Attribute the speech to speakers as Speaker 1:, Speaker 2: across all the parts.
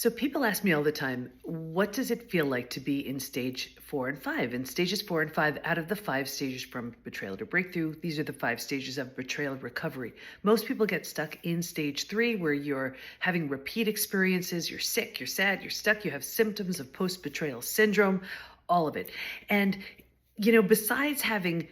Speaker 1: So people ask me all the time, what does it feel like to be in stage 4 and 5? And stages 4 and 5, out of the 5 stages from betrayal to breakthrough, these are the 5 stages of betrayal recovery. Most people get stuck in stage 3, where you're having repeat experiences. You're sick, you're sad, you're stuck, you have symptoms of post betrayal syndrome, all of it. And, besides having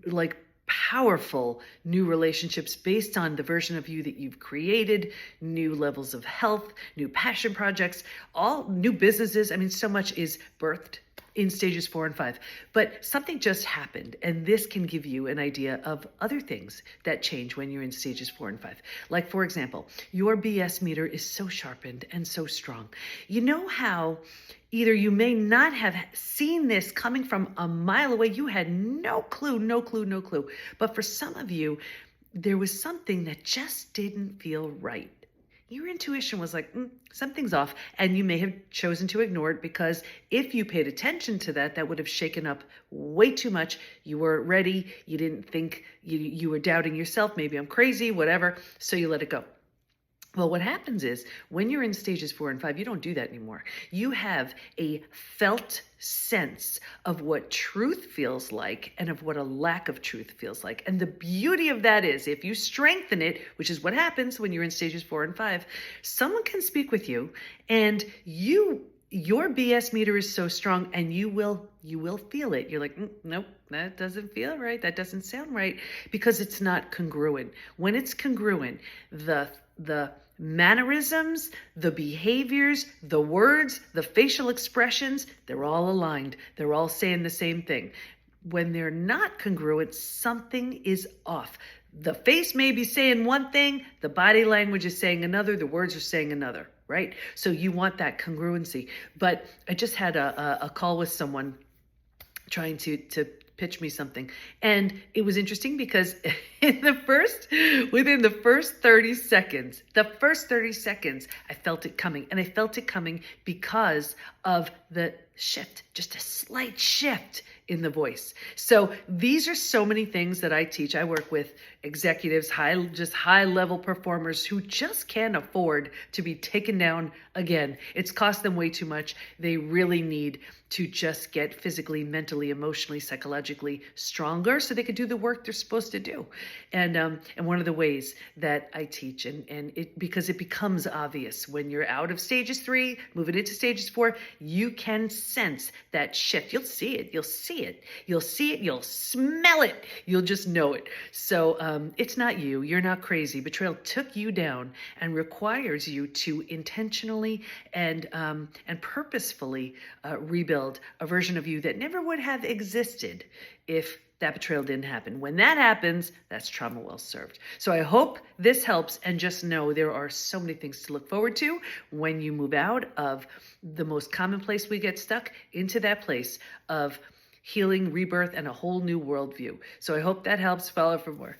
Speaker 1: like powerful new relationships based on the version of you that you've created, new levels of health, new passion projects, all new businesses. I mean, so much is birthed in stages 4 and 5, but something just happened. And this can give you an idea of other things that change when you're in stages 4 and 5. Like, for example, your BS meter is so sharpened and so strong. You know how either you may not have seen this coming from a mile away. You had no clue. But for some of you, there was something that just didn't feel right. Your intuition was like, something's off. And you may have chosen to ignore it, because if you paid attention to that, that would have shaken up way too much. You weren't ready. You didn't think, you were doubting yourself. Maybe I'm crazy, whatever. So you let it go. Well, what happens is when you're in stages 4 and 5, you don't do that anymore. You have a felt sense of what truth feels like and of what a lack of truth feels like. And the beauty of that is, if you strengthen it, which is what happens when you're in stages 4 and 5, someone can speak with you, and your BS meter is so strong, and you will feel it. You're like, nope, that doesn't feel right. That doesn't sound right, because it's not congruent. When it's congruent, the mannerisms, the behaviors, the words, the facial expressions, they're all aligned. They're all saying the same thing. When they're not congruent, something is off. The face may be saying one thing, the body language is saying another, the words are saying another, right? So you want that congruency. But I just had a call with someone trying to pitch me something. And it was interesting because within the first 30 seconds, I felt it coming. And I felt it coming because of the shift, just a slight shift in the voice. So these are so many things that I teach. I work with executives, high level performers who just can't afford to be taken down again. It's cost them way too much. They really need to just get physically, mentally, emotionally, psychologically stronger so they could do the work they're supposed to do. And one of the ways that I teach, because it becomes obvious when you're out of stages 3, moving into stages 4, you can sense that shift. You'll see it. You'll smell it. You'll just know it. So it's not you. You're not crazy. Betrayal took you down and requires you to intentionally and purposefully rebuild a version of you that never would have existed if that betrayal didn't happen. When that happens, that's trauma well served. So I hope this helps, and just know there are so many things to look forward to when you move out of the most common place we get stuck into that place of healing, rebirth, and a whole new worldview. So I hope that helps. Follow for more.